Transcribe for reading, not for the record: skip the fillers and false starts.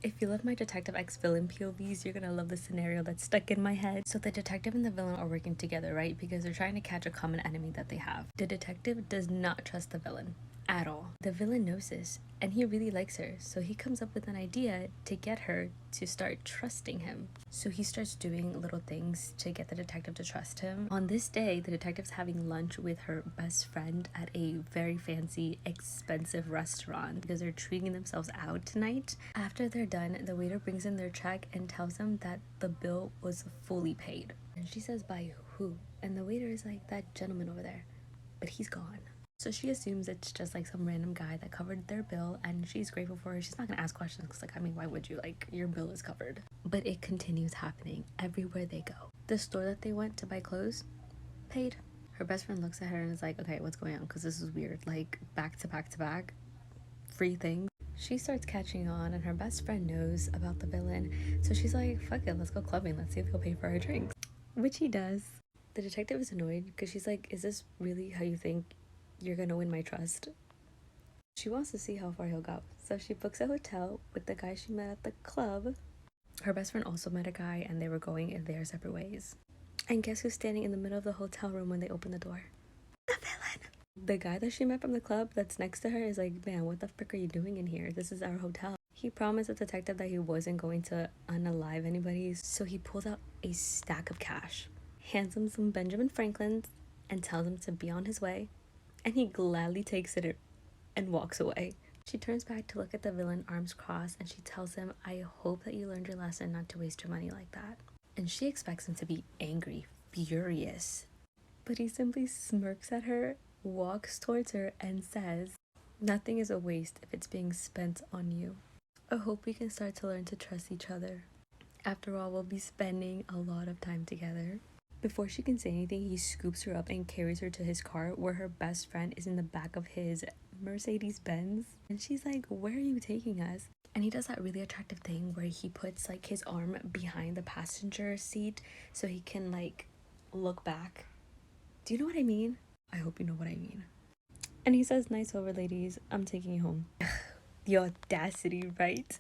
If you love my Detective X villain POVs, you're gonna love the scenario that's stuck in my head. So the detective and the villain are working together, right? Because they're trying to catch a common enemy that they have. The detective does not trust the villain at all. The villain knows this, and he really likes her, so he comes up with an idea to get her to start trusting him. So he starts doing little things to get the detective to trust him. On this day, the detective's having lunch with her best friend at a very fancy, expensive restaurant because they're treating themselves out tonight. After they're done, the waiter brings in their check and tells them that the bill was fully paid. And she says, by who? And the waiter is like, that gentleman over there, but he's gone. So she assumes it's just like some random guy that covered their bill, and she's grateful for her. She's not gonna ask questions because, like, I mean, why would you? Like, your bill is covered. But it continues happening everywhere they go. The store that they went to buy clothes, paid. Her best friend looks at her and is like, okay, what's going on? Because this is weird. Like, back to back to back, free things. She starts catching on, and her best friend knows about the villain. So she's like, fuck it, let's go clubbing. Let's see if he'll pay for our drinks. Which he does. The detective is annoyed because she's like, is this really how you think you're gonna win my trust? She wants to see how far he'll go. So she books a hotel with the guy she met at the club. Her best friend also met a guy, and they were going in their separate ways. And guess who's standing in the middle of the hotel room when they open the door? The villain! The guy that she met from the club that's next to her is like, man, what the frick are you doing in here? This is our hotel. He promised the detective that he wasn't going to unalive anybody, so he pulls out a stack of cash, hands him some Benjamin Franklin's, and tells him to be on his way. And he gladly takes it and walks away. She turns back to look at the villain, arms crossed, and she tells him, I hope that you learned your lesson not to waste your money like that. And she expects him to be angry, furious. But he simply smirks at her, walks towards her, and says, nothing is a waste if it's being spent on you. I hope we can start to learn to trust each other. After all, we'll be spending a lot of time together. Before she can say anything, he scoops her up and carries her to his car, where her best friend is in the back of his Mercedes Benz. And she's like, where are you taking us? And he does that really attractive thing where he puts like his arm behind the passenger seat so he can like look back. Do you know what I mean? I hope you know what I mean. And he says, nice over, ladies. I'm taking you home. The audacity, right?